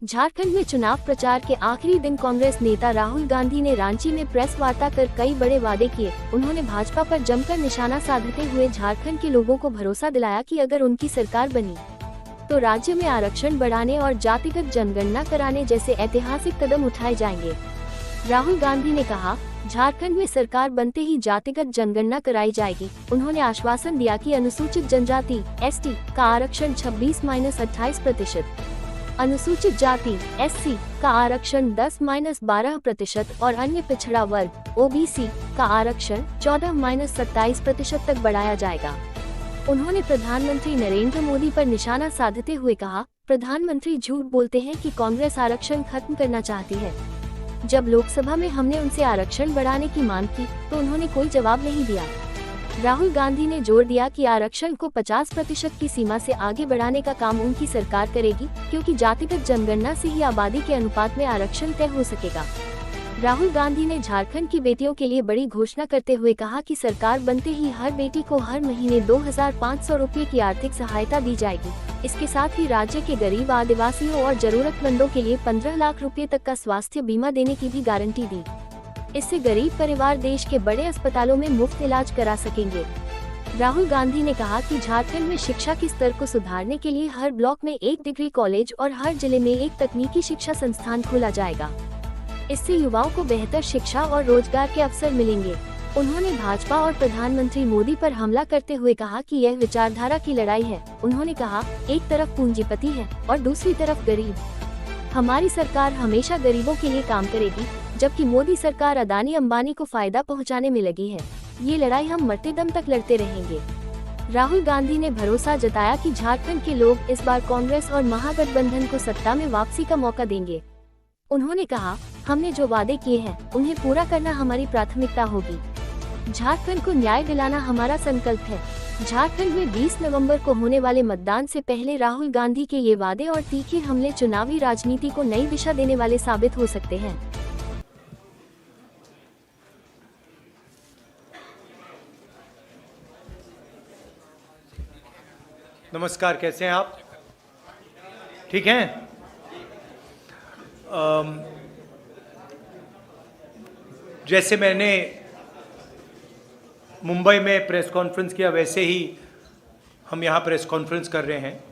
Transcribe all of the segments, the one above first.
झारखंड में चुनाव प्रचार के आखिरी दिन कांग्रेस नेता राहुल गांधी ने रांची में प्रेस वार्ता कर कई बड़े वादे किए। उन्होंने भाजपा पर जमकर निशाना साधते हुए झारखंड के लोगों को भरोसा दिलाया कि अगर उनकी सरकार बनी तो राज्य में आरक्षण बढ़ाने और जातिगत जनगणना कराने जैसे ऐतिहासिक कदम उठाए जाएंगे। राहुल गांधी ने कहा, झारखंड में सरकार बनते ही जातिगत जनगणना कराई जाएगी। उन्होंने आश्वासन दिया कि अनुसूचित जनजाति (ST) का आरक्षण 26-28%, अनुसूचित जाति (SC) का आरक्षण 10-12% और अन्य पिछड़ा वर्ग (OBC) का आरक्षण 14-27% तक बढ़ाया जाएगा। उन्होंने प्रधानमंत्री नरेंद्र मोदी पर निशाना साधते हुए कहा, प्रधानमंत्री झूठ बोलते हैं कि कांग्रेस आरक्षण खत्म करना चाहती है। जब लोकसभा में हमने उनसे आरक्षण बढ़ाने की मांग की तो उन्होंने कोई जवाब नहीं दिया। राहुल गांधी ने जोर दिया कि आरक्षण को 50% की सीमा से आगे बढ़ाने का काम उनकी सरकार करेगी, क्योंकि जातिगत जनगणना से ही आबादी के अनुपात में आरक्षण तय हो सकेगा। राहुल गांधी ने झारखंड की बेटियों के लिए बड़ी घोषणा करते हुए कहा कि सरकार बनते ही हर बेटी को हर महीने 2500 रुपये की आर्थिक सहायता दी जाएगी। इसके साथ ही राज्य के गरीब आदिवासियों और जरूरतमंदों के लिए 15 लाख रुपए तक का स्वास्थ्य बीमा देने की भी गारंटी दी। इससे गरीब परिवार देश के बड़े अस्पतालों में मुफ्त इलाज करा सकेंगे। राहुल गांधी ने कहा कि झारखंड में शिक्षा के स्तर को सुधारने के लिए हर ब्लॉक में एक डिग्री कॉलेज और हर जिले में एक तकनीकी शिक्षा संस्थान खोला जाएगा। इससे युवाओं को बेहतर शिक्षा और रोजगार के अवसर मिलेंगे। उन्होंने भाजपा और प्रधानमंत्री मोदी पर हमला करते हुए कहा कि यह विचारधारा की लड़ाई है। उन्होंने कहा, एक तरफ पूंजीपति है और दूसरी तरफ गरीब। हमारी सरकार हमेशा गरीबों के लिए काम करेगी, जबकि मोदी सरकार अदानी अंबानी को फायदा पहुंचाने में लगी है। ये लड़ाई हम मरते दम तक लड़ते रहेंगे। राहुल गांधी ने भरोसा जताया कि झारखंड के लोग इस बार कांग्रेस और महागठबंधन को सत्ता में वापसी का मौका देंगे। उन्होंने कहा, हमने जो वादे किए हैं उन्हें पूरा करना हमारी प्राथमिकता होगी। झारखंड को न्याय दिलाना हमारा संकल्प है। झारखंड में 20 नवंबर को होने वाले मतदान से पहले राहुल गांधी के ये वादे और तीखे हमले चुनावी राजनीति को नई दिशा देने वाले साबित हो सकते हैं। नमस्कार, कैसे हैं आप? ठीक हैं? जैसे मैंने मुंबई में प्रेस कॉन्फ्रेंस किया, वैसे ही हम यहाँ प्रेस कॉन्फ्रेंस कर रहे हैं।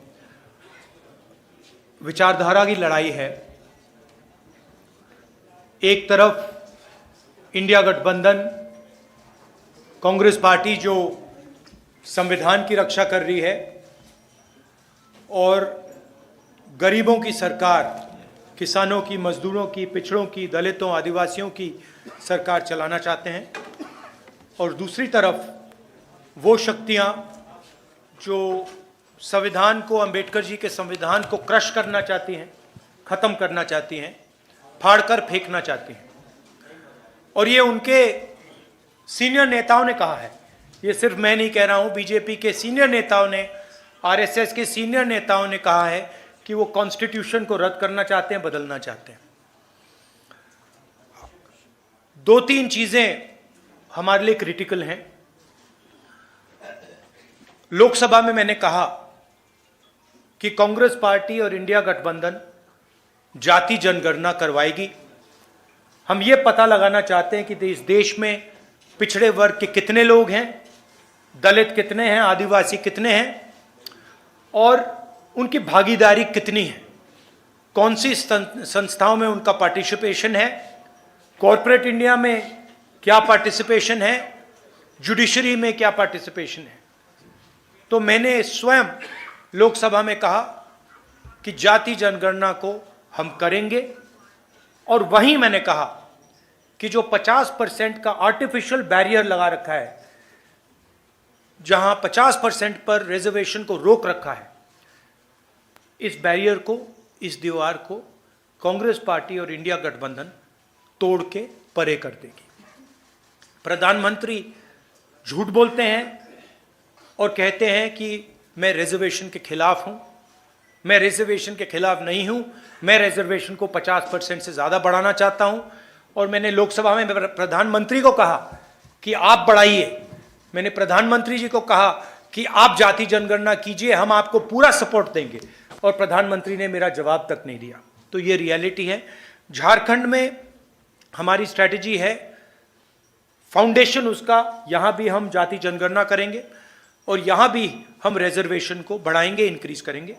विचारधारा की लड़ाई है। एक तरफ इंडिया गठबंधन, कांग्रेस पार्टी जो संविधान की रक्षा कर रही है और गरीबों की सरकार, किसानों की, मजदूरों की, पिछड़ों की, दलितों, आदिवासियों की सरकार चलाना चाहते हैं। और दूसरी तरफ वो शक्तियां जो संविधान को, अंबेडकर जी के संविधान को क्रश करना चाहती हैं, ख़त्म करना चाहती हैं, फाड़कर फेंकना चाहती हैं। और ये उनके सीनियर नेताओं ने कहा है। ये सिर्फ मैं नहीं कह रहा हूँ, बीजेपी के सीनियर नेताओं ने, आरएसएस के सीनियर नेताओं ने कहा है कि वो कॉन्स्टिट्यूशन को रद्द करना चाहते हैं, बदलना चाहते हैं। 2-3 चीजें हमारे लिए क्रिटिकल हैं। लोकसभा में मैंने कहा कि कांग्रेस पार्टी और इंडिया गठबंधन जाति जनगणना करवाएगी। हम ये पता लगाना चाहते हैं कि इस देश में पिछड़े वर्ग के कितने लोग हैं, दलित कितने हैं, आदिवासी कितने हैं और उनकी भागीदारी कितनी है, कौन सी संस्थाओं में उनका पार्टिसिपेशन है, कॉरपोरेट इंडिया में क्या पार्टिसिपेशन है, जुडिशरी में क्या पार्टिसिपेशन है। तो मैंने स्वयं लोकसभा में कहा कि जाति जनगणना को हम करेंगे। और वहीं मैंने कहा कि जो 50% का आर्टिफिशियल बैरियर लगा रखा है, जहां 50% पर रिजर्वेशन को रोक रखा है, इस बैरियर को, इस दीवार को कांग्रेस पार्टी और इंडिया गठबंधन तोड़ के परे कर देगी। प्रधानमंत्री झूठ बोलते हैं और कहते हैं कि मैं रिजर्वेशन के खिलाफ हूं। मैं रिजर्वेशन के खिलाफ नहीं हूं। मैं रिजर्वेशन को 50% से ज़्यादा बढ़ाना चाहता हूं। और मैंने लोकसभा में प्रधानमंत्री को कहा कि आप बढ़ाइए। मैंने प्रधानमंत्री जी को कहा कि आप जाति जनगणना कीजिए, हम आपको पूरा सपोर्ट देंगे। और प्रधानमंत्री ने मेरा जवाब तक नहीं दिया। तो ये रियलिटी है। झारखंड में हमारी स्ट्रैटेजी है, फाउंडेशन उसका, यहाँ भी हम जाति जनगणना करेंगे और यहाँ भी हम रिजर्वेशन को बढ़ाएंगे, इंक्रीज करेंगे।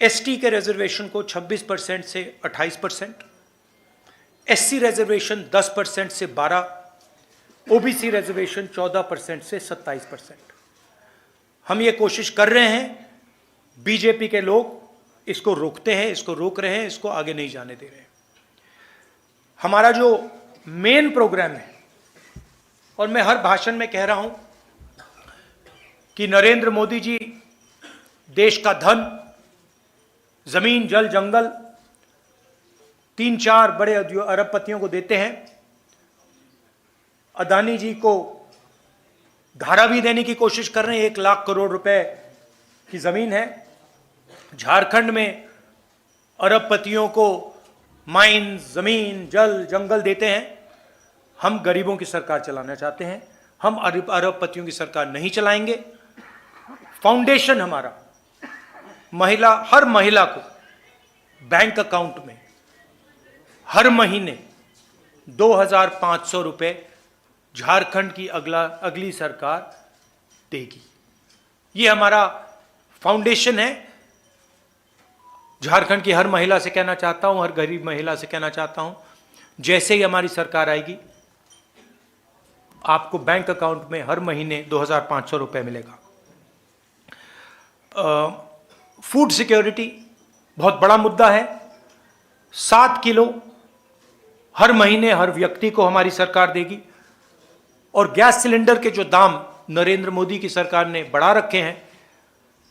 एसटी के रिजर्वेशन को 26% से 28%, एससी रिजर्वेशन 10% से 12%, ओबीसी रिजर्वेशन 14% से 27%। हम ये कोशिश कर रहे हैं, बीजेपी के लोग इसको रोकते हैं, इसको रोक रहे हैं, इसको आगे नहीं जाने दे रहे हैं। हमारा जो मेन प्रोग्राम है, और मैं हर भाषण में कह रहा हूं कि नरेंद्र मोदी जी देश का धन, जमीन, जल, जंगल 3-4 बड़े अरबपतियों को देते हैं। अदानी जी को धारा भी देने की कोशिश कर रहे हैं, 1 लाख करोड़ रुपए की जमीन है। झारखंड में अरबपतियों को माइंस, जमीन, जल, जंगल देते हैं। हम गरीबों की सरकार चलाना चाहते हैं, हम अरबपतियों की सरकार नहीं चलाएंगे। फाउंडेशन हमारा हर महिला को बैंक अकाउंट में हर महीने 2,500 रुपए झारखंड की अगली सरकार देगी। ये हमारा फाउंडेशन है। झारखंड की हर महिला से कहना चाहता हूं, हर गरीब महिला से कहना चाहता हूं, जैसे ही हमारी सरकार आएगी, आपको बैंक अकाउंट में हर महीने 2,500 रुपए मिलेगा। फूड सिक्योरिटी बहुत बड़ा मुद्दा है। 7 किलो हर महीने हर व्यक्ति को हमारी सरकार देगी। और गैस सिलेंडर के जो दाम नरेंद्र मोदी की सरकार ने बढ़ा रखे हैं,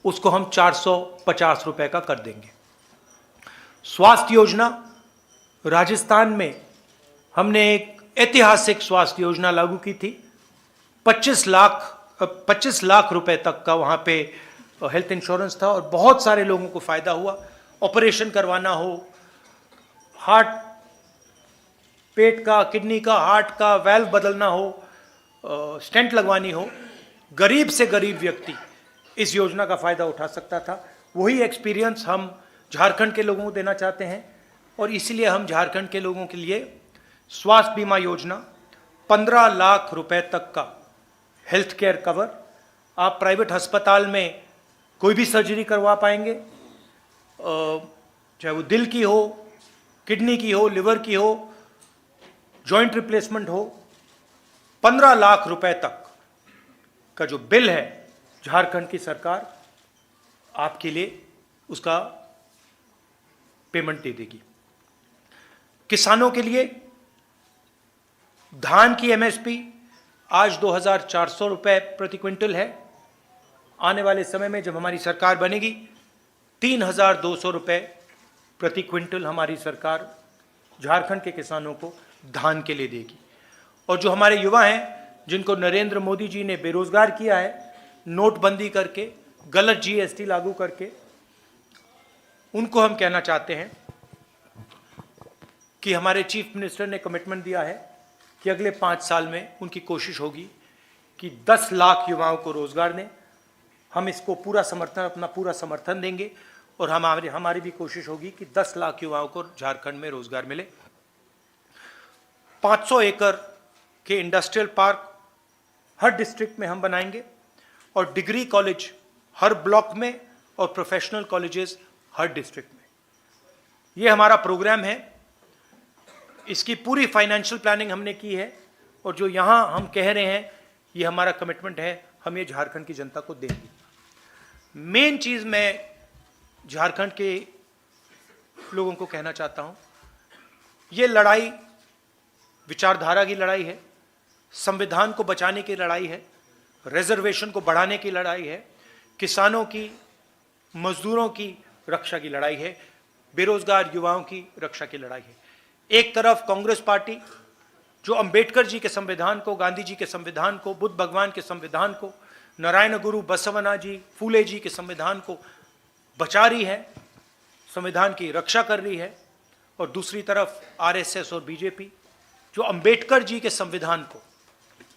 उसको हम 450 रुपए का कर देंगे। स्वास्थ्य योजना, राजस्थान में हमने एक ऐतिहासिक स्वास्थ्य योजना लागू की थी। 25 लाख रुपए तक का वहां पे हेल्थ इंश्योरेंस था और बहुत सारे लोगों को फायदा हुआ। ऑपरेशन करवाना हो, हार्ट, पेट का, किडनी का, हार्ट का वाल्व बदलना हो, स्टेंट लगवानी हो, गरीब से गरीब व्यक्ति इस योजना का फायदा उठा सकता था। वही एक्सपीरियंस हम झारखंड के लोगों को देना चाहते हैं और इसलिए हम झारखंड के लोगों के लिए स्वास्थ्य बीमा योजना, 15 लाख रुपए तक का हेल्थ केयर कवर। आप प्राइवेट अस्पताल में कोई भी सर्जरी करवा पाएंगे, चाहे वो दिल की हो, किडनी की हो, लिवर की हो, जॉइंट रिप्लेसमेंट हो। 15 लाख रुपए तक का जो बिल है, झारखंड की सरकार आपके लिए उसका पेमेंट दे देगी। किसानों के लिए धान की एमएसपी आज 2,400 रुपए प्रति क्विंटल है। आने वाले समय में जब हमारी सरकार बनेगी, 3,200 रुपए प्रति क्विंटल हमारी सरकार झारखंड के किसानों को धान के लिए देगी। और जो हमारे युवा हैं, जिनको नरेंद्र मोदी जी ने बेरोजगार किया है, नोटबंदी करके, गलत जीएसटी लागू करके, उनको हम कहना चाहते हैं कि हमारे चीफ मिनिस्टर ने कमिटमेंट दिया है कि अगले 5 साल में उनकी कोशिश होगी कि 10 लाख युवाओं को रोजगार दें। हम इसको अपना पूरा समर्थन देंगे और हमारी भी कोशिश होगी कि 10 लाख युवाओं को झारखंड में रोजगार मिले। 500 एकड़ के इंडस्ट्रियल पार्क हर डिस्ट्रिक्ट में हम बनाएंगे और डिग्री कॉलेज हर ब्लॉक में और प्रोफेशनल कॉलेजेस हर डिस्ट्रिक्ट में। ये हमारा प्रोग्राम है। इसकी पूरी फाइनेंशियल प्लानिंग हमने की है और जो यहाँ हम कह रहे हैं, ये हमारा कमिटमेंट है, हम ये झारखंड की जनता को देंगे। मेन चीज़ मैं झारखंड के लोगों को कहना चाहता हूँ, ये लड़ाई विचारधारा की लड़ाई है, संविधान को बचाने की लड़ाई है, रिजर्वेशन को बढ़ाने की लड़ाई है, किसानों की, मजदूरों की रक्षा की लड़ाई है, बेरोजगार युवाओं की रक्षा की लड़ाई है। एक तरफ कांग्रेस पार्टी जो अंबेडकर जी के संविधान को, गांधी जी के संविधान को, बुद्ध भगवान के संविधान को, नारायण गुरु बसवना जी, फूले जी के संविधान को बचा रही है, संविधान की रक्षा कर रही है, और दूसरी तरफ आरएसएस और बीजेपी जो अंबेडकर जी के संविधान को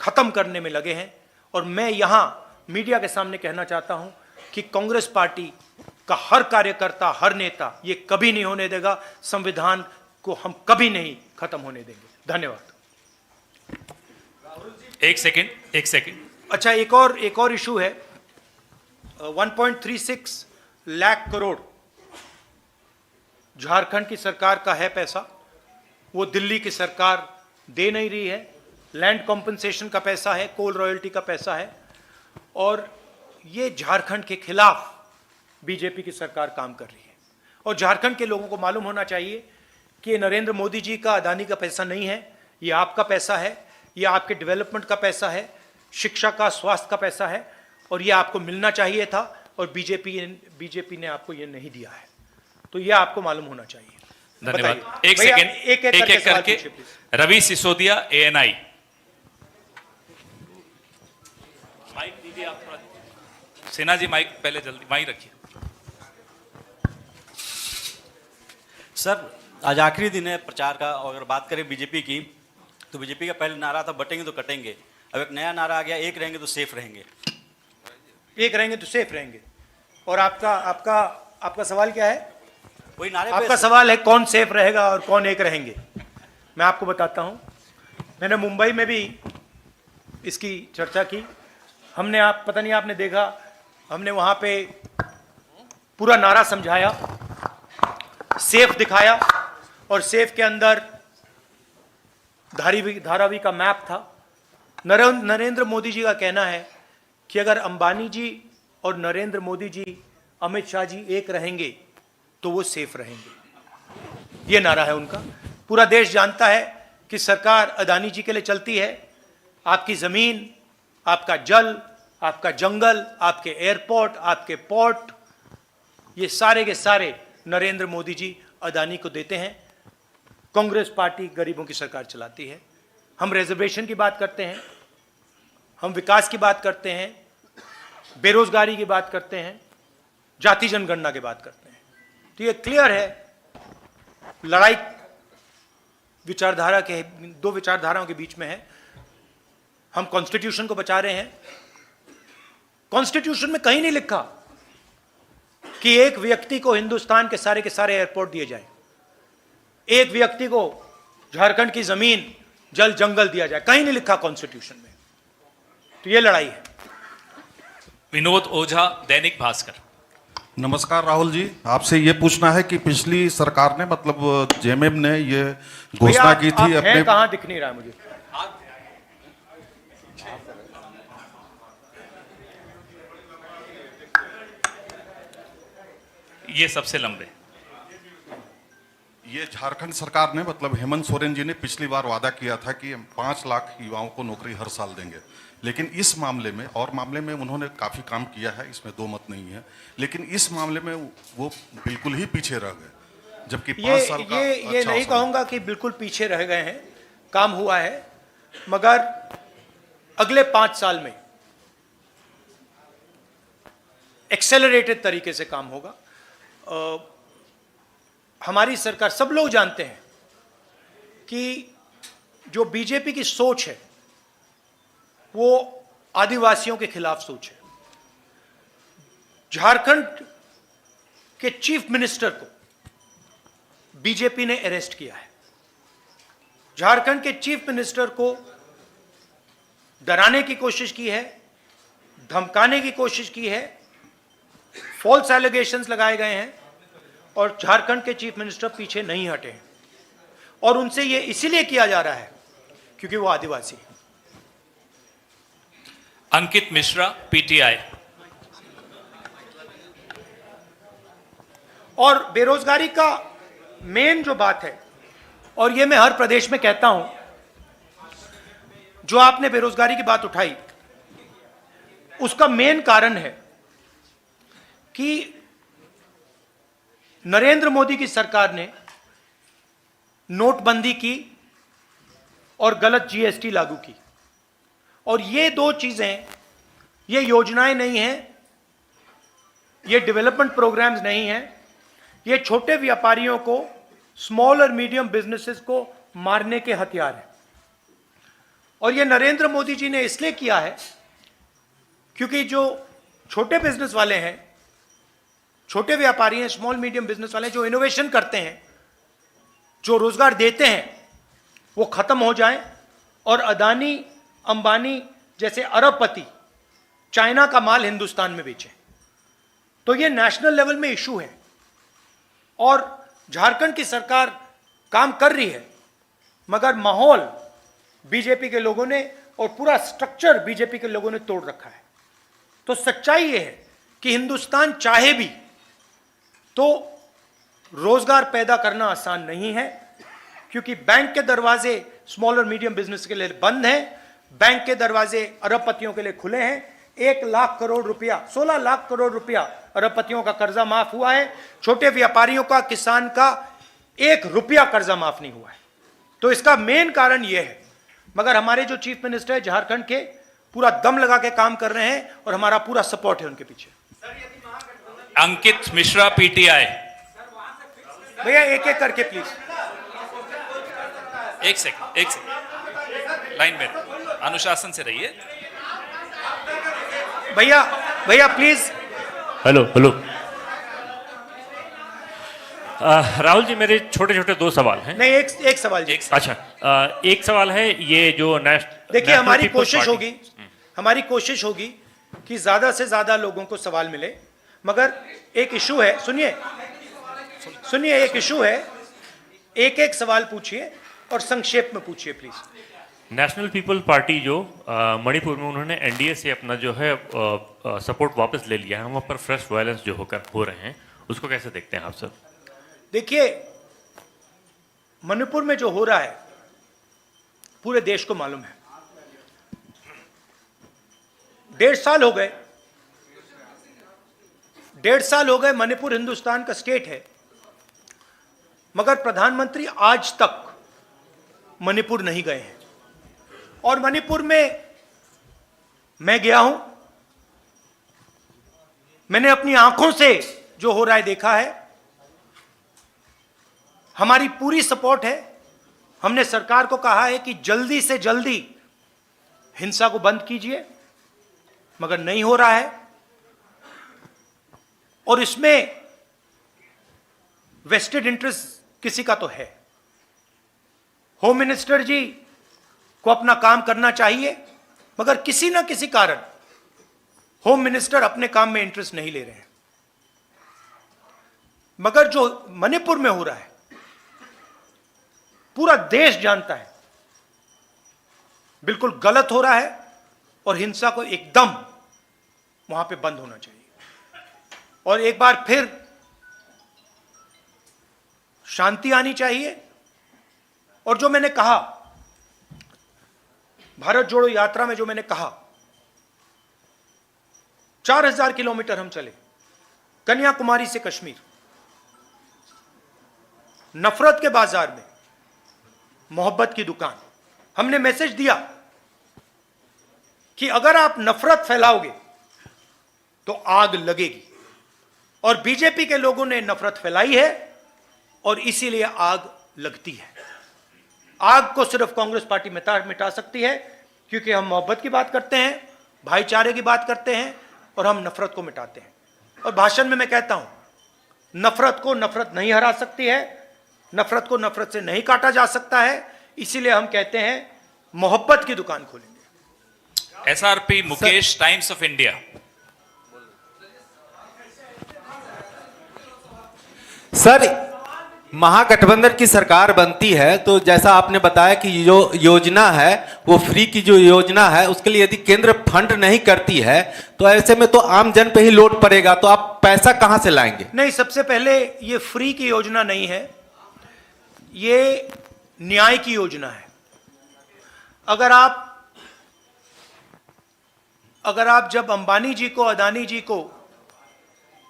खत्म करने में लगे हैं। और मैं यहाँ मीडिया के सामने कहना चाहता हूँ कि कांग्रेस पार्टी का हर कार्यकर्ता, हर नेता ये कभी नहीं होने देगा। संविधान को हम कभी नहीं खत्म होने देंगे। धन्यवाद। एक सेकंड। अच्छा, एक और इशू है। 1.36 लाख करोड़ झारखंड की सरकार का है पैसा, वो दिल्ली की सरकार दे नहीं रही है। लैंड कॉम्पनसेशन का पैसा है, कोल रॉयल्टी का पैसा है, और ये झारखंड के खिलाफ बीजेपी की सरकार काम कर रही है। और झारखंड के लोगों को मालूम होना चाहिए कि ये नरेंद्र मोदी जी का, अदानी का पैसा नहीं है, ये आपका पैसा है, ये आपके डेवलपमेंट का पैसा है, शिक्षा का, स्वास्थ्य का पैसा है, और ये आपको मिलना चाहिए था, और बीजेपी ने आपको ये नहीं दिया है। तो ये आपको मालूम होना चाहिए। धन्यवाद। एक सेकंड, एक करके। रवि सिसोदिया, ANI। माइक दीजिए आप थोड़ा। सिन्हा जी माइक पहले जल्दी माइक रखिए। सर, आज आखिरी दिन है प्रचार का, और अगर बात करें बीजेपी की, तो बीजेपी का पहले नारा था बटेंगे तो कटेंगे। अब एक नया नारा आ गया, एक रहेंगे तो सेफ रहेंगे। एक रहेंगे तो सेफ रहेंगे। और आपका सवाल क्या है? वही नारे आपका सवाल है कौन सेफ रहेगा और कौन एक रहेंगे। मैं आपको बताता हूं, मैंने मुंबई में भी इसकी चर्चा की। हमने, पता नहीं आपने देखा, हमने वहां पे पूरा नारा समझाया, सेफ दिखाया, और सेफ के अंदर धारावी का मैप था। नरेंद्र मोदी जी का कहना है कि अगर अंबानी जी और नरेंद्र मोदी जी, अमित शाह जी एक रहेंगे तो वो सेफ रहेंगे। ये नारा है उनका। पूरा देश जानता है कि सरकार अदानी जी के लिए चलती है। आपकी जमीन, आपका जल, आपका जंगल, आपके एयरपोर्ट, आपके पोर्ट, ये सारे के सारे नरेंद्र मोदी जी अदानी को देते हैं। कांग्रेस पार्टी गरीबों की सरकार चलाती है। हम रिजर्वेशन की बात करते हैं, हम विकास की बात करते हैं, बेरोजगारी की बात करते हैं, जाति जनगणना की बात करते हैं। तो ये क्लियर है, लड़ाई विचारधारा के, दो विचारधाराओं के बीच में है। हम कॉन्स्टिट्यूशन को बचा रहे हैं। कॉन्स्टिट्यूशन में कहीं नहीं लिखा कि एक व्यक्ति को हिंदुस्तान के सारे एयरपोर्ट दिए जाए, एक व्यक्ति को झारखंड की जमीन, जल, जंगल दिया जाए। कहीं नहीं लिखा कॉन्स्टिट्यूशन में। तो ये लड़ाई है। विनोद ओझा, दैनिक भास्कर। नमस्कार राहुल जी, आपसे ये पूछना है कि पिछली सरकार ने, मतलब जेएमएम ने ये घोषणा की थी अपने, कहां दिख नहीं रहा है मुझे। ये सबसे लंबे। ये झारखंड सरकार ने, मतलब हेमंत सोरेन जी ने पिछली बार वादा किया था कि हम 5 लाख युवाओं को नौकरी हर साल देंगे। लेकिन इस मामले में और मामले में उन्होंने काफी काम किया है, इसमें दो मत नहीं है, लेकिन इस मामले में वो बिल्कुल ही पीछे रह गए, जबकि 5 साल का ये नहीं कहूंगा कि बिल्कुल पीछे रह गए हैं, काम हुआ है, मगर अगले 5 साल में एक्सेलरेटेड तरीके से काम होगा। हमारी सरकार, सब लोग जानते हैं कि जो बीजेपी की सोच है वो आदिवासियों के खिलाफ सोच है। झारखंड के चीफ मिनिस्टर को बीजेपी ने अरेस्ट किया है। झारखंड के चीफ मिनिस्टर को डराने की कोशिश की है, धमकाने की कोशिश की है, फॉल्स एलिगेशंस लगाए गए हैं, और झारखंड के चीफ मिनिस्टर पीछे नहीं हटे हैं। और उनसे ये इसीलिए किया जा रहा है क्योंकि वो आदिवासी है। अंकित मिश्रा, PTI। और बेरोजगारी का मेन जो बात है, और ये मैं हर प्रदेश में कहता हूं, जो आपने बेरोजगारी की बात उठाई, उसका मेन कारण है कि नरेंद्र मोदी की सरकार ने नोटबंदी की और गलत GST लागू की। और ये दो चीजें, ये योजनाएं नहीं हैं, ये डेवलपमेंट प्रोग्राम्स नहीं हैं, ये छोटे व्यापारियों को, स्मॉल और मीडियम बिजनेसेस को मारने के हथियार हैं। और ये नरेंद्र मोदी जी ने इसलिए किया है क्योंकि जो छोटे बिजनेस वाले हैं, छोटे व्यापारी हैं, स्मॉल मीडियम बिजनेस वाले हैं, जो इनोवेशन करते हैं, जो रोजगार देते हैं, वो खत्म हो जाए और अदानी अंबानी जैसे अरबपति चाइना का माल हिंदुस्तान में बेचे। तो ये नेशनल लेवल में इशू है और झारखंड की सरकार काम कर रही है, मगर माहौल बीजेपी के लोगों ने और पूरा स्ट्रक्चर बीजेपी के लोगों ने तोड़ रखा है। तो सच्चाई यह है कि हिंदुस्तान चाहे भी तो रोजगार पैदा करना आसान नहीं है, क्योंकि बैंक के दरवाजे स्मॉल और मीडियम बिजनेस के लिए बंद हैं, बैंक के दरवाजे अरबपतियों के लिए खुले हैं। 1 लाख करोड़ रुपया, 16 लाख करोड़ रुपया अरबपतियों का कर्जा माफ हुआ है, छोटे व्यापारियों का, किसान का 1 रुपया कर्जा माफ नहीं हुआ है। तो इसका मेन कारण यह है, मगर हमारे जो चीफ मिनिस्टर है झारखंड के पूरा दम लगा के काम कर रहे हैं और हमारा पूरा सपोर्ट है उनके पीछे। अंकित मिश्रा, पीटीआई। भैया एक एक करके प्लीज। एक सेकंड, लाइन में अनुशासन से रहिए। भैया प्लीज। हेलो राहुल जी, मेरे छोटे छोटे 2 सवाल हैं। नहीं, एक सवाल जी। अच्छा, एक सवाल है ये जो देखिए, हमारी कोशिश होगी कि ज्यादा से ज्यादा लोगों को सवाल मिले, मगर एक इशू है, सुनिए एक इशू है, एक सवाल पूछिए और संक्षेप में पूछिए प्लीज। नेशनल पीपल पार्टी जो मणिपुर में उन्होंने एनडीए से अपना जो है सपोर्ट वापस ले लिया है, वहाँ पर फ्रेश वायलेंस जो हो रहे हैं, उसको कैसे देखते हैं आप सर? देखिए, मणिपुर में जो हो रहा है पूरे देश को मालूम है। 1.5 साल हो गए मणिपुर हिंदुस्तान का स्टेट है, मगर प्रधानमंत्री आज तक मणिपुर नहीं गए हैं। और मणिपुर में मैं गया हूं, मैंने अपनी आंखों से जो हो रहा है देखा है। हमारी पूरी सपोर्ट है। हमने सरकार को कहा है कि जल्दी से जल्दी हिंसा को बंद कीजिए, मगर नहीं हो रहा है। और इसमें वेस्टेड इंटरेस्ट किसी का तो है। होम मिनिस्टर जी को अपना काम करना चाहिए, मगर किसी ना किसी कारण होम मिनिस्टर अपने काम में इंटरेस्ट नहीं ले रहे हैं। मगर जो मणिपुर में हो रहा है पूरा देश जानता है बिल्कुल गलत हो रहा है, और हिंसा को एकदम वहां पे बंद होना चाहिए। और एक बार फिर शांति आनी चाहिए। और जो मैंने कहा भारत जोड़ो यात्रा में, जो मैंने कहा 4000 किलोमीटर हम चले, कन्याकुमारी से कश्मीर, नफरत के बाजार में मोहब्बत की दुकान। हमने मैसेज दिया कि अगर आप नफरत फैलाओगे तो आग लगेगी, और बीजेपी के लोगों ने नफरत फैलाई है और इसीलिए आग लगती है। आग को सिर्फ कांग्रेस पार्टी मिटा सकती है, क्योंकि हम मोहब्बत की बात करते हैं, भाईचारे की बात करते हैं, और हम नफरत को मिटाते हैं। और भाषण में मैं कहता हूं, नफरत को नफरत नहीं हरा सकती है, नफरत को नफरत से नहीं काटा जा सकता है। इसीलिए हम कहते हैं मोहब्बत की दुकान खोलेंगे। SRP Mukesh, Times of India. Sir, Mahagathbandhan की सरकार बनती है तो जैसा आपने बताया कि जो योजना है वो फ्री की जो योजना है, उसके लिए यदि केंद्र फंड नहीं करती है तो ऐसे में तो आम जन पे ही लोड पड़ेगा, तो आप पैसा कहां से लाएंगे? नहीं, सबसे पहले ये फ्री की योजना नहीं है, ये न्याय की योजना है। अगर आप जब अंबानी जी को, अदानी जी को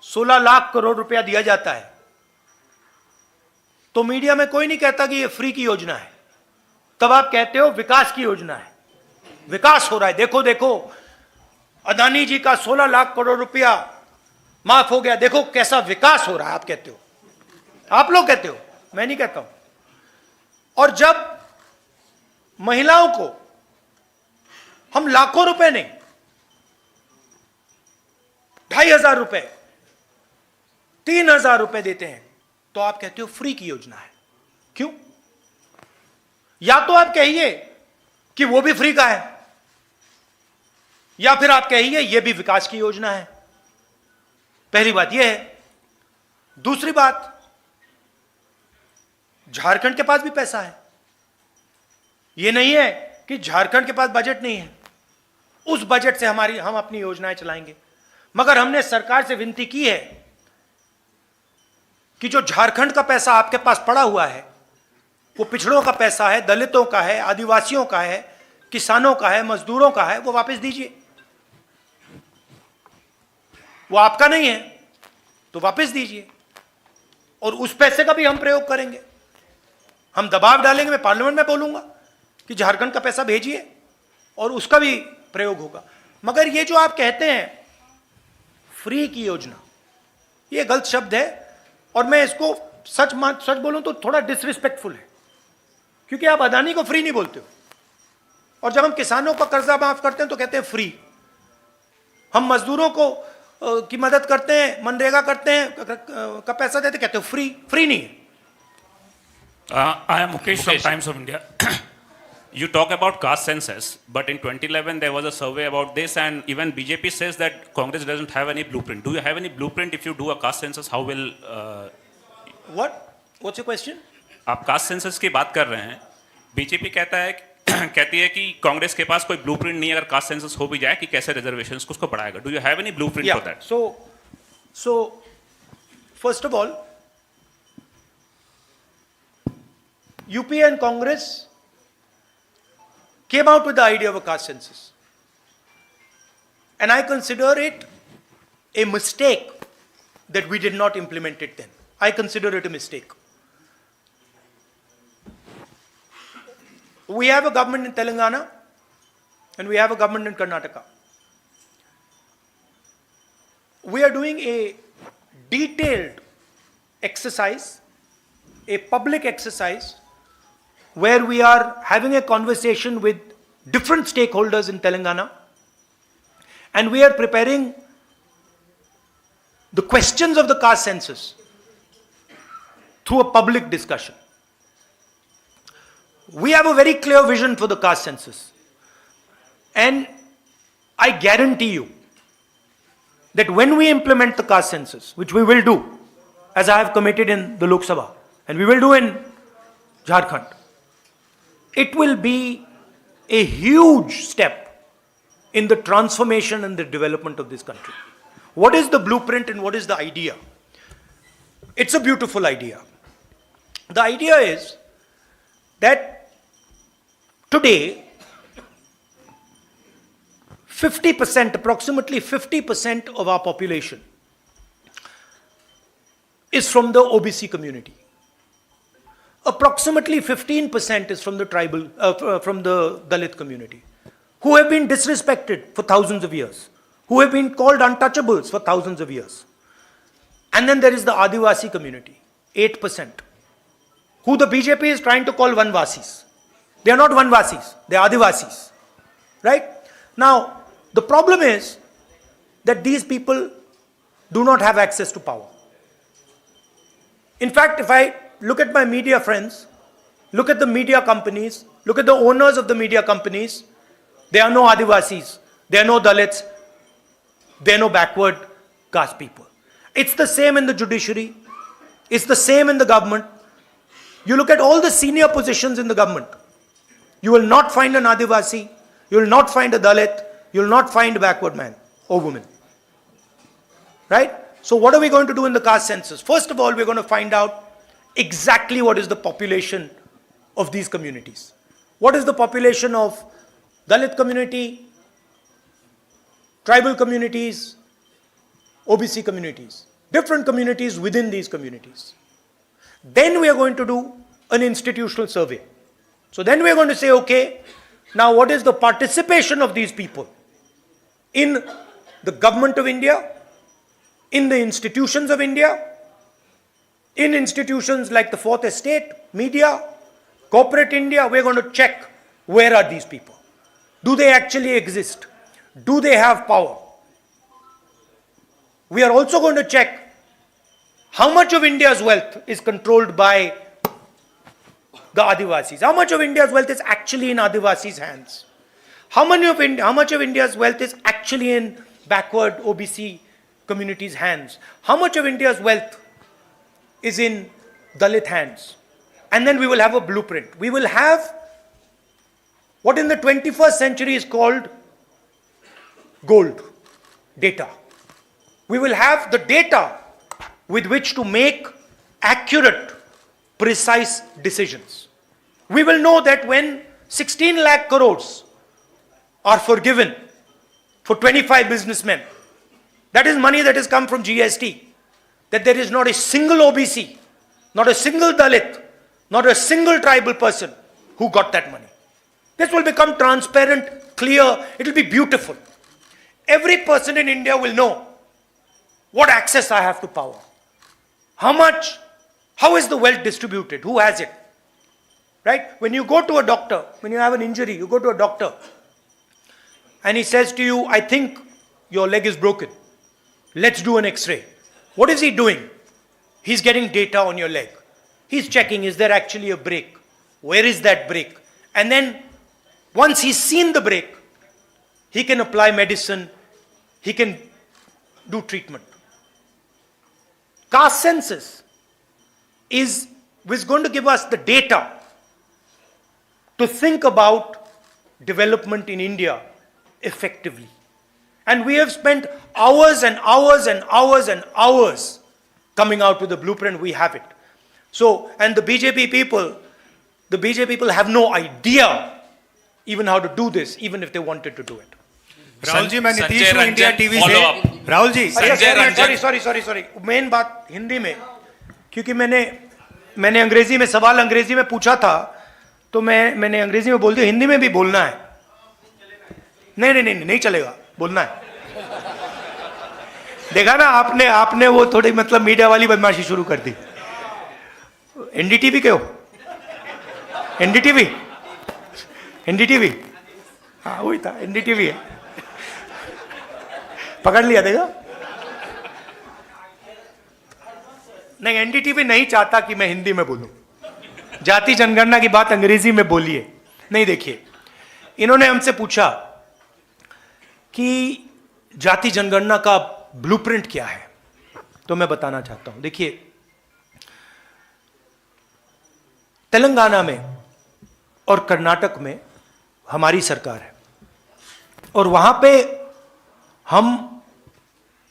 16 लाख करोड़ रुपया दिया जाता है तो मीडिया में कोई नहीं कहता कि ये फ्री की योजना है, तब आप कहते हो विकास की योजना है, विकास हो रहा है, देखो देखो अदानी जी का 16 लाख करोड़ रुपया माफ हो गया, देखो कैसा विकास हो रहा है। आप कहते हो, आप लोग कहते हो, मैं नहीं कहता हूं। और जब महिलाओं को हम लाखों रुपए नहीं, 2,500 रुपए, 3,000 रुपए देते हैं, तो आप कहते हो फ्री की योजना है। क्यों? या तो आप कहिए कि वो भी फ्री का है, या फिर आप कहिए ये भी विकास की योजना है। पहली बात यह है। दूसरी बात, झारखंड के पास भी पैसा है। यह नहीं है कि झारखंड के पास बजट नहीं है, उस बजट से हम अपनी योजनाएं चलाएंगे। मगर हमने सरकार से विनती की है कि जो झारखंड का पैसा आपके पास पड़ा हुआ है, वो पिछड़ों का पैसा है, दलितों का है, आदिवासियों का है, किसानों का है, मजदूरों का है, वो वापस दीजिए। वो आपका नहीं है तो वापस दीजिए, और उस पैसे का भी हम प्रयोग करेंगे। हम दबाव डालेंगे, मैं पार्लियामेंट में बोलूंगा कि झारखंड का पैसा भेजिए, और उसका भी प्रयोग होगा। मगर ये जो आप कहते हैं फ्री की योजना, ये गलत शब्द है, और मैं इसको सच बोलूं तो थोड़ा डिसरिस्पेक्टफुल है, क्योंकि आप अदानी को फ्री नहीं बोलते हो, और जब हम किसानों का कर्जा माफ करते हैं तो कहते हैं फ्री। हम मजदूरों को की मदद करते हैं, मनरेगा करते हैं, का पैसा देते, कहते हो फ्री। फ्री नहीं है। I am Mukesh from Times of India. You talk about caste census, but in 2011 there was a survey about this, and even BJP says that Congress doesn't have any blueprint. Do you have any blueprint if you do a caste census? How will? What? What's your question? आप caste census की बात कर रहे हैं, BJP कहती है कि कांग्रेस के पास कोई ब्लूप्रिंट नहीं है, अगर कास्ट सेंसस हो भी जाए कि कैसे रिजर्वेशंस को उसको बढ़ाएगा। Do you have any blueprint for that? So first of all, UPA and Congress came out with the idea of a caste census, and I consider it a mistake that we did not implement it then. I consider it a mistake. We have a government in Telangana and we have a government in Karnataka. We are doing a detailed exercise, a public exercise, where we are having a conversation with different stakeholders in Telangana, and we are preparing the questions of the caste census through a public discussion. We have a very clear vision for the caste census, and I guarantee you that when we implement the caste census, which we will do, as I have committed in the Lok Sabha, and we will do in Jharkhand, it will be a huge step in the transformation and the development of this country. What is the blueprint and what is the idea? It's a beautiful idea. The idea is that today, 50%, approximately 50% of our population is from the OBC community. Approximately 15% is from the tribal, from the Dalit community, who have been disrespected for thousands of years, who have been called untouchables for thousands of years. And then there is the Adivasi community, 8%, who the BJP is trying to call Vanvasis. They are not Vanvasis, they are Adivasis. Right? Now, the problem is that these people do not have access to power. In fact, if I look at my media friends, look at the media companies, look at the owners of the media companies, there are no Adivasis, there are no Dalits, there are no backward caste people. It's the same in the judiciary, it's the same in the government. You look at all the senior positions in the government, you will not find an Adivasi, you will not find a Dalit, you will not find a backward man or woman. Right? So what are we going to do in the caste census? First of all, we're going to find out exactly what is the population of these communities. What is the population of Dalit community, tribal communities, OBC communities, different communities within these communities. Then we are going to do an institutional survey. So then we are going to say, okay, now what is the participation of these people in the government of India, in the institutions of India, in institutions like the Fourth Estate, media, corporate India. We're going to check, where are these people? Do they actually exist? Do they have power? we are also going to check how much of India's wealth is controlled by the Adivasis. How much of India's wealth is actually in Adivasis' hands? How much of India's wealth is actually in backward OBC communities' hands? How much of India's wealth is in Dalit hands? And then we will have a blueprint. We will have what in the 21st century is called gold data. We will have the data with which to make accurate, precise decisions. We will know that when 16 lakh crores are forgiven for 25 businessmen, that is money that has come from GST, that there is not a single OBC, not a single Dalit, not a single tribal person who got that money. This will become transparent, clear, it will be beautiful. Every person in India will know what access I have to power. How much, how is the wealth distributed, who has it? Right? When you go to a doctor, when you have an injury, you go to a doctor and he says to you, I think your leg is broken. Let's do an X-ray. What is he doing? He's getting data on your leg. He's checking, is there actually a break? Where is that break? And then once he's seen the break, he can apply medicine, he can do treatment. Caste census is going to give us the data to think about development in India effectively. And we have spent hours and hours and hours and hours coming out with a blueprint. We have it. So, and the BJP people have no idea even how to do this, even if they wanted to do it. Rahul ji, मैं नीतीश संजय हूँ India Ranjan, TV follow से। up. Rahul ji, Sanjay Ranjan. Sorry मेन बात हिंदी में, क्योंकि मैंने अंग्रेजी में सवाल अंग्रेजी में पूछा था, तो मैंने अंग्रेजी में बोल दिया, हिंदी में भी बोलना है। नहीं चलेगा, बोलना है। देखा ना आपने वो थोड़ी मतलब मीडिया वाली बदमाशी शुरू कर दी। एनडीटीवी के हो? एनडीटीवी हाँ वही था, एनडीटीवी है। पकड़ लिया देगा? नहीं, एनडीटीवी नहीं चाहता कि मैं हिंदी में बोलूं। जाति जनगणना की बात अंग्रेजी में बोलिए। नहीं, देखिए, इन्होंने हमसे पूछा कि जाति जनगणना का ब्लूप्रिंट क्या है, तो मैं बताना चाहता हूं। देखिए, तेलंगाना में और कर्नाटक में हमारी सरकार है और वहां पे हम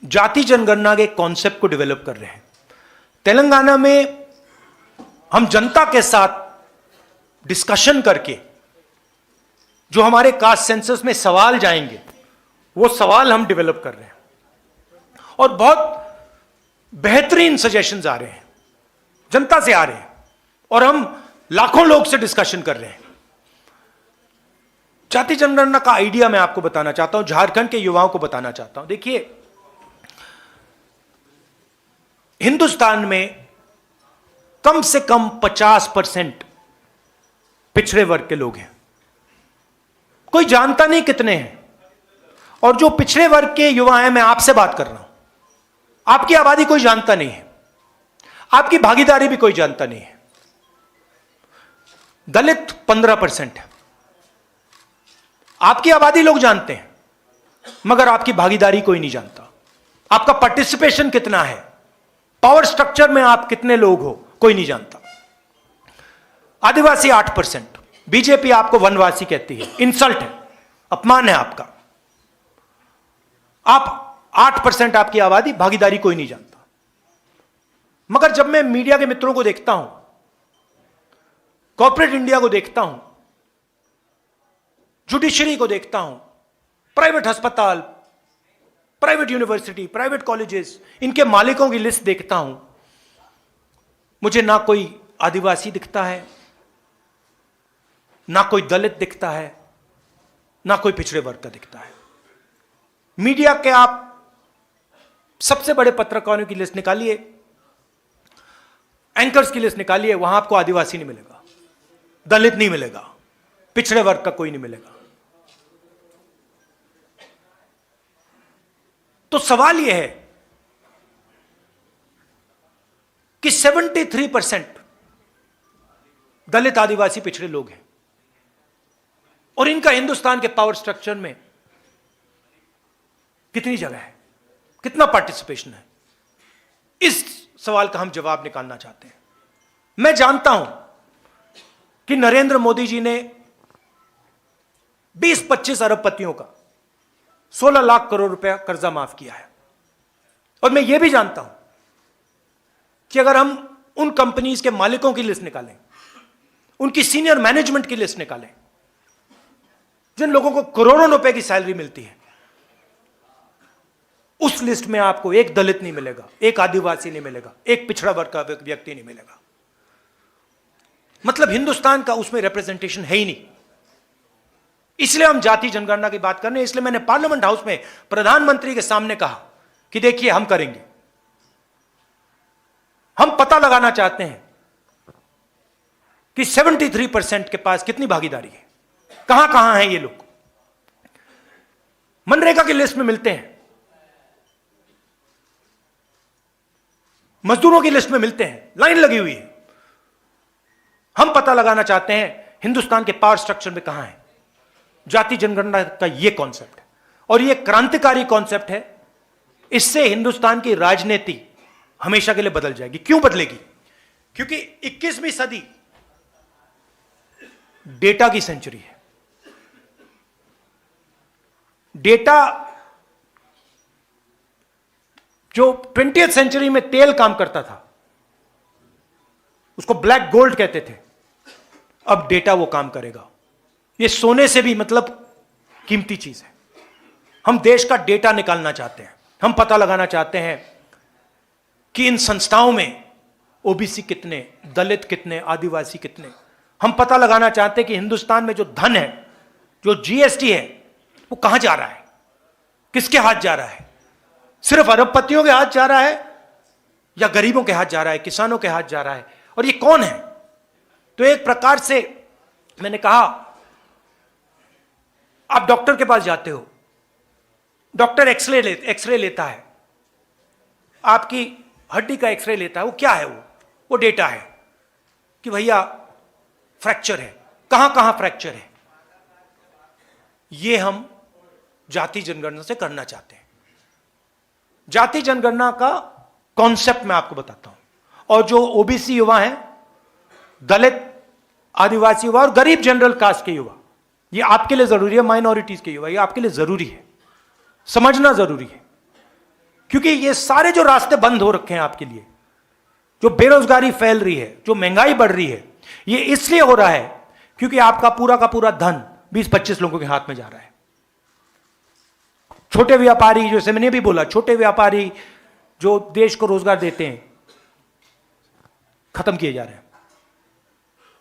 जाति जनगणना के कॉन्सेप्ट को डेवलप कर रहे हैं। तेलंगाना में हम जनता के साथ डिस्कशन करके जो हमारे कास्ट सेंसस में सवाल जाएंगे, वो सवाल हम डेवलप कर रहे हैं और बहुत बेहतरीन सजेशंस आ रहे हैं, जनता से आ रहे हैं और हम लाखों लोग से डिस्कशन कर रहे हैं। जाति जनगणना का आइडिया मैं आपको बताना चाहता हूं, झारखंड के युवाओं को बताना चाहता हूं। देखिए, हिंदुस्तान में कम से कम 50% पिछड़े वर्ग के लोग हैं। कोई जानता नहीं कितने हैं, और जो पिछड़े वर्ग के युवा हैं, मैं आपसे बात कर रहा हूं, आपकी आबादी कोई जानता नहीं है, आपकी भागीदारी भी कोई जानता नहीं है। दलित 15% है, आपकी आबादी लोग जानते हैं, मगर आपकी भागीदारी कोई नहीं जानता। आपका पार्टिसिपेशन कितना है, पावर स्ट्रक्चर में आप कितने लोग हो, कोई नहीं जानता। आदिवासी 8%, बीजेपी आपको वनवासी कहती है, इंसल्ट है, अपमान है आपका। आप 8% आपकी आबादी, भागीदारी कोई नहीं जानता। मगर जब मैं मीडिया के मित्रों को देखता हूं, कॉर्पोरेट इंडिया को देखता हूं, जुडिशरी को देखता हूं, प्राइवेट अस्पताल, प्राइवेट यूनिवर्सिटी, प्राइवेट कॉलेजेस, इनके मालिकों की लिस्ट देखता हूं, मुझे ना कोई आदिवासी दिखता है, ना कोई दलित दिखता है, ना कोई पिछड़े वर्ग का दिखता है। मीडिया के आप सबसे बड़े पत्रकारों की लिस्ट निकालिए, एंकर्स की लिस्ट निकालिए, वहां आपको आदिवासी नहीं मिलेगा, दलित नहीं मिलेगा, पिछड़े वर्ग का कोई नहीं मिलेगा। तो सवाल यह है कि 73% दलित आदिवासी पिछड़े लोग हैं और इनका हिंदुस्तान के पावर स्ट्रक्चर में कितनी जगह है, कितना पार्टिसिपेशन है? इस सवाल का हम जवाब निकालना चाहते हैं। मैं जानता हूं कि नरेंद्र मोदी जी ने 20-25 अरबपतियों का 16 लाख करोड़ रुपया कर्जा माफ किया है और मैं यह भी जानता हूं कि अगर हम उन कंपनीज के मालिकों की लिस्ट निकालें, उनकी सीनियर मैनेजमेंट की लिस्ट निकालें, जिन लोगों को करोड़ों रुपए की सैलरी मिलती है, उस लिस्ट में आपको एक दलित नहीं मिलेगा, एक आदिवासी नहीं मिलेगा, एक पिछड़ा वर्ग का व्यक्ति नहीं मिलेगा। मतलब हिंदुस्तान का उसमें रिप्रेजेंटेशन है ही नहीं। इसलिए हम जाति जनगणना की बात कर रहे हैं। इसलिए मैंने पार्लियामेंट हाउस में प्रधानमंत्री के सामने कहा कि देखिए हम करेंगे, हम पता लगाना चाहते हैं कि 73% के पास कितनी भागीदारी है, कहां कहां हैं ये लोग। मनरेगा की लिस्ट में मिलते हैं, मजदूरों की लिस्ट में मिलते हैं, लाइन लगी हुई है। हम पता लगाना चाहते हैं हिंदुस्तान के पावर स्ट्रक्चर में कहां है। जाति जनगणना का यह कॉन्सेप्ट है और यह क्रांतिकारी कॉन्सेप्ट है। इससे हिंदुस्तान की राजनीति हमेशा के लिए बदल जाएगी। क्यों बदलेगी? क्योंकि 21वीं सदी डेटा की सेंचुरी है। डेटा जो 20th सेंचुरी में तेल काम करता था, उसको ब्लैक गोल्ड कहते थे, अब डेटा वो काम करेगा। ये सोने से भी मतलब कीमती चीज है। हम देश का डेटा निकालना चाहते हैं। हम पता लगाना चाहते हैं कि इन संस्थाओं में ओबीसी कितने, दलित कितने, आदिवासी कितने। हम पता लगाना चाहते हैं कि हिंदुस्तान में जो धन है, जो जीएसटी है, वो कहां जा रहा है, किसके हाथ जा रहा है। सिर्फ अरबपतियों के हाथ जा रहा है या गरीबों के हाथ जा रहा है, किसानों के हाथ जा रहा है, और ये कौन है? तो एक प्रकार से मैंने कहा, आप डॉक्टर के पास जाते हो, डॉक्टर एक्सरे लेता है, आपकी हड्डी का एक्सरे लेता है। वो क्या है? वो डेटा है कि भैया फ्रैक्चर है, कहां कहां फ्रैक्चर है। ये हम जाति जनगणना से करना चाहते हैं। जाति जनगणना का कॉन्सेप्ट मैं आपको बताता हूं। और जो ओबीसी युवा हैं, दलित, आदिवासी युवा और गरीब जनरल कास्ट के युवा, ये आपके लिए जरूरी है। माइनॉरिटीज के युवा, ये आपके लिए जरूरी है, समझना जरूरी है। क्योंकि ये सारे जो रास्ते बंद हो रखे हैं आपके लिए, जो बेरोजगारी फैल रही है, जो महंगाई बढ़ रही है, ये इसलिए हो रहा है क्योंकि आपका पूरा का पूरा धन 20-25 लोगों के हाथ में जा रहा है। छोटे व्यापारी, जैसे मैंने भी बोला, छोटे व्यापारी जो देश को रोजगार देते हैं, खत्म किए जा रहे हैं।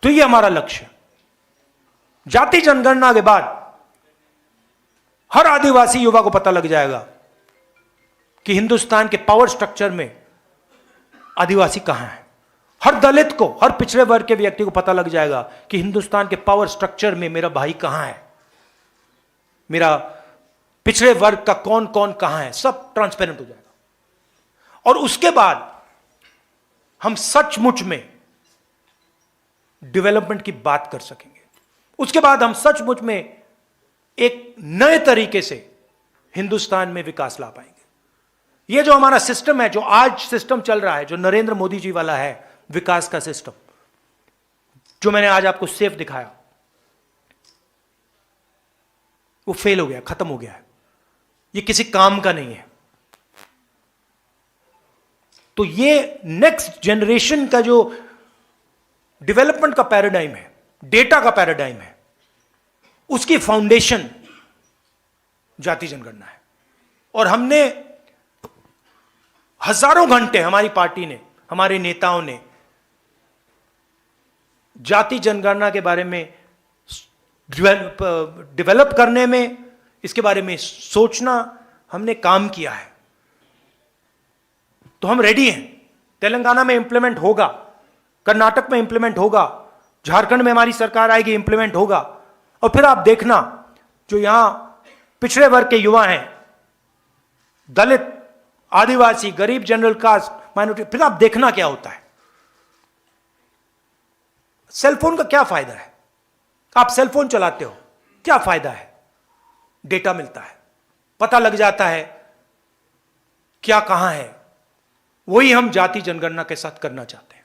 तो ये हमारा लक्ष्य है। जाति जनगणना के बाद हर आदिवासी युवा को पता लग जाएगा कि हिंदुस्तान के पावर स्ट्रक्चर में आदिवासी कहां है। हर दलित को, हर पिछड़े वर्ग के व्यक्ति को पता लग जाएगा कि हिंदुस्तान के पावर स्ट्रक्चर में मेरा भाई कहां है, मेरा पिछड़े वर्ग का कौन कौन कहां है, सब ट्रांसपेरेंट हो जाएगा। और उसके बाद हम सचमुच में डेवलपमेंट की बात कर सकेंगे। उसके बाद हम सचमुच में एक नए तरीके से हिंदुस्तान में विकास ला पाएंगे। यह जो हमारा सिस्टम है, जो आज सिस्टम चल रहा है, जो नरेंद्र मोदी जी वाला है विकास का सिस्टम, जो मैंने आज आपको सेफ दिखाया, वो फेल हो गया, खत्म हो गया है। ये किसी काम का नहीं है। तो ये नेक्स्ट जनरेशन का जो डेवलपमेंट का पैराडाइम है, डेटा का पैराडाइम है, उसकी फाउंडेशन जाति जनगणना है। और हमने हजारों घंटे, हमारी पार्टी ने, हमारे नेताओं ने जाति जनगणना के बारे में डेवलप करने में, इसके बारे में सोचना, हमने काम किया है। तो हम रेडी हैं। तेलंगाना में इंप्लीमेंट होगा, कर्नाटक में इंप्लीमेंट होगा, झारखंड में हमारी सरकार आएगी, इंप्लीमेंट होगा। और फिर आप देखना, जो यहां पिछड़े वर्ग के युवा हैं, दलित, आदिवासी, गरीब जनरल कास्ट, माइनॉरिटी, फिर आप देखना क्या होता है। सेलफोन का क्या फायदा है? आप सेलफोन चलाते हो, क्या फायदा है? डेटा मिलता है, पता लग जाता है क्या कहां है। वही हम जाति जनगणना के साथ करना चाहते हैं।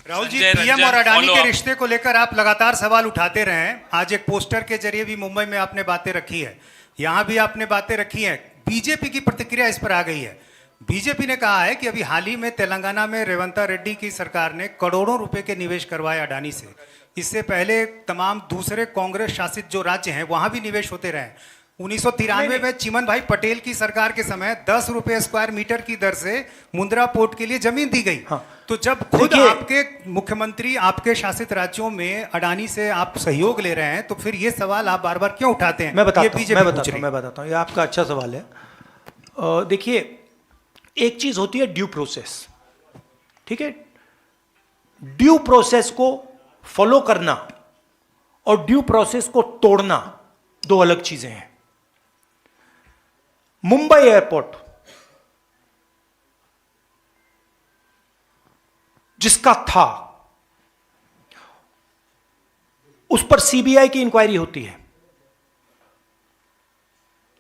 राहुल जी, संजय पीएम रंजन, और अडानी follow के up। रिश्ते को लेकर आप लगातार सवाल उठाते रहे हैं। आज एक पोस्टर के जरिए भी मुंबई में आपने बातें रखी है, यहां भी आपने बातें रखी हैं। बीजेपी की प्रतिक्रिया इस पर आ गई है। बीजेपी ने कहा है कि अभी हाल ही में तेलंगाना में रेवंता रेड्डी की सरकार ने करोड़ों रुपए के निवेश करवाए अडानी से। इससे पहले तमाम दूसरे कांग्रेस शासित जो राज्य हैं वहां भी निवेश होते रहे। 1993 में चिमन भाई पटेल की सरकार के समय 10 रुपए स्क्वायर मीटर की दर से मुंद्रा पोर्ट के लिए जमीन दी गई। हाँ। तो जब खुद देखिए- आपके मुख्यमंत्री आपके शासित राज्यों में अडानी से आप सहयोग ले रहे हैं, तो फिर ये सवाल आप बार बार क्यों उठाते हैं? मैं बताता ये हूं, बीजेपी मैं पूछ बताता रही हूं, है। मैं बताता हूं। ये आपका अच्छा सवाल है। देखिए, एक चीज होती है ड्यू प्रोसेस, ठीक है? ड्यू प्रोसेस को फॉलो करना और ड्यू प्रोसेस को तोड़ना दो अलग चीजें हैं। मुंबई एयरपोर्ट जिसका था, उस पर सीबीआई की इंक्वायरी होती है,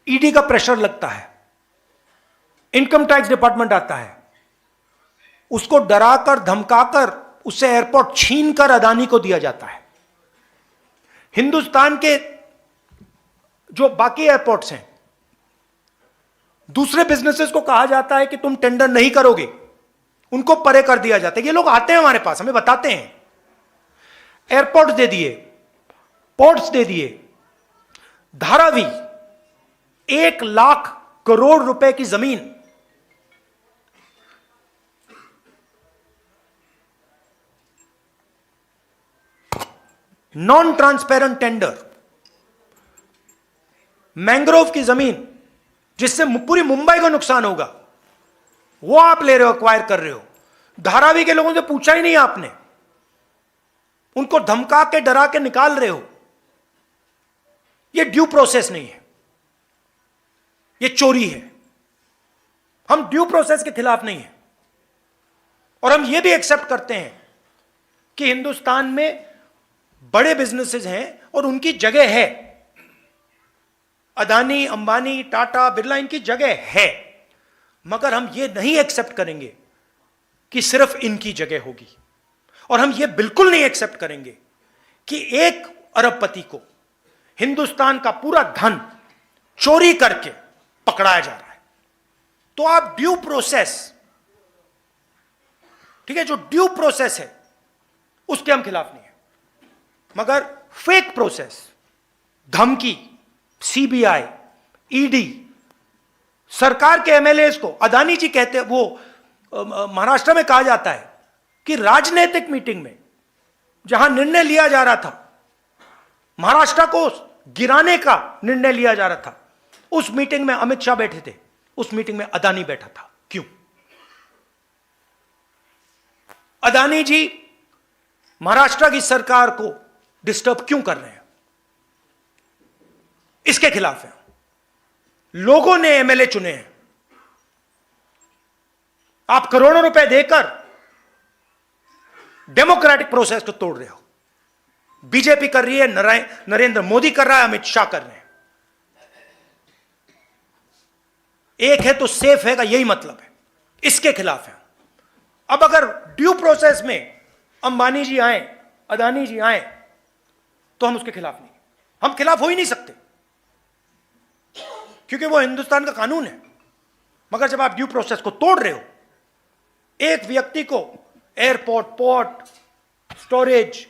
ईडी का प्रेशर लगता है, इनकम टैक्स डिपार्टमेंट आता है, उसको डराकर धमकाकर उससे एयरपोर्ट छीनकर अदानी को दिया जाता है। हिंदुस्तान के जो बाकी एयरपोर्ट्स हैं, दूसरे बिजनेसेस को कहा जाता है कि तुम टेंडर नहीं करोगे, उनको परे कर दिया जाता है। ये लोग आते हैं हमारे पास, हमें बताते हैं, एयरपोर्ट्स दे दिए, पोर्ट्स दे दिए, धारावी 1 लाख करोड़ रुपए की जमीन नॉन ट्रांसपेरेंट टेंडर, मैंग्रोव की जमीन जिससे पूरी मुंबई को नुकसान होगा, वो आप ले रहे हो, एक्वायर कर रहे हो। धारावी के लोगों से पूछा ही नहीं आपने, उनको धमका के डरा के निकाल रहे हो। ये ड्यू प्रोसेस नहीं है, ये चोरी है। हम ड्यू प्रोसेस के खिलाफ नहीं है, और हम ये भी एक्सेप्ट करते हैं कि हिंदुस्तान में बड़े बिजनेसेस हैं और उनकी जगह है। अदानी, अंबानी, टाटा, बिरला, इनकी जगह है, मगर हम ये नहीं एक्सेप्ट करेंगे कि सिर्फ इनकी जगह होगी। और हम ये बिल्कुल नहीं एक्सेप्ट करेंगे कि एक अरबपति को हिंदुस्तान का पूरा धन चोरी करके पकड़ाया जा रहा है। तो आप ड्यू प्रोसेस, ठीक है, जो ड्यू प्रोसेस है उसके हम खिलाफ नहीं है, मगर फेक प्रोसेस, धमकी, सीबीआई, ईडी, सरकार के एमएलए को, अदानी जी कहते हैं, वो महाराष्ट्र में कहा जाता है कि राजनीतिक मीटिंग में जहां निर्णय लिया जा रहा था, महाराष्ट्र को गिराने का निर्णय लिया जा रहा था, उस मीटिंग में अमित शाह बैठे थे, उस मीटिंग में अदानी बैठा था। क्यों? अदानी जी महाराष्ट्र की सरकार को डिस्टर्ब क्यों कर रहे हैं? इसके खिलाफ है। लोगों ने एमएलए चुने हैं, आप करोड़ों रुपए देकर डेमोक्रेटिक प्रोसेस को तोड़ रहे हो। बीजेपी कर रही है, नरेंद्र मोदी कर रहा है, अमित शाह कर रहे हैं। एक है तो सेफ है का यही मतलब है, इसके खिलाफ है। अब अगर ड्यू प्रोसेस में अंबानी जी आए, अदानी जी आए, तो हम उसके खिलाफ नहीं, हम खिलाफ हो ही नहीं सकते, क्योंकि वो हिंदुस्तान का कानून है। मगर जब आप ड्यू प्रोसेस को तोड़ रहे हो, एक व्यक्ति को airport, port, storage,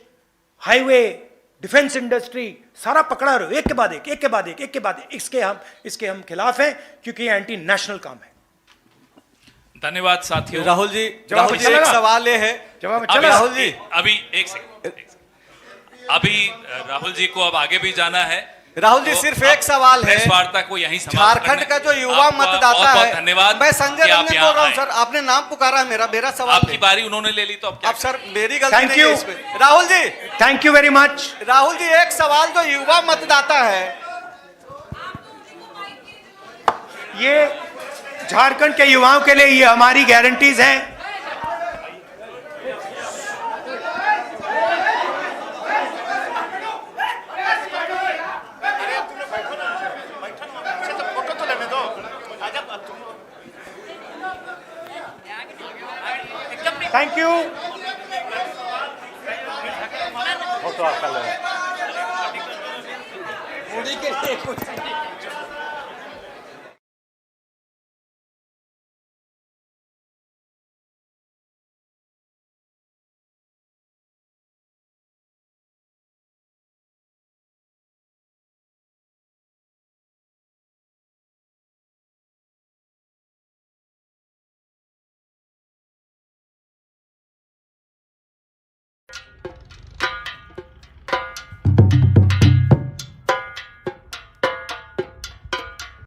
highway, defence industry सारा पकड़ा रहे हो, एक के बाद एक, एक के बाद एक, एक के बाद एक, इसके हम खिलाफ हैं, क्योंकि ये एंटी नेशनल काम है। धन्यवाद साथियों। राहुल जी, जवाब राहुल जी, अच्छा एक लगा? सवाल ये है, जवाब अभी राहुल जी, अभी एक सेकंड, अभी राहुल जी को अब आगे भी जाना है। राहुल जी, तो सिर्फ आप एक सवाल है। प्रेस वार्ता को यहीं समाप्त झारखंड करना का है। जो युवा आपका मतदाता बहुत-बहुत है, धन्यवाद मैं संजय कि आप रंजन यहाँ बोल रहा हूँ आए। सर, आपने नाम पुकारा है, मेरा सवाल आपकी है। बारी उन्होंने ले ली तो अब क्या अब सर मेरी गलती Thank नहीं है you. इसमें। Rahul ji, thank you very much. Rahul ji, एक सवाल जो युवा मतदाता है, ये झारखंड के युवाओं के लिए ये हमारी गारंटीज हैं। Thank you. फोटो आपका ले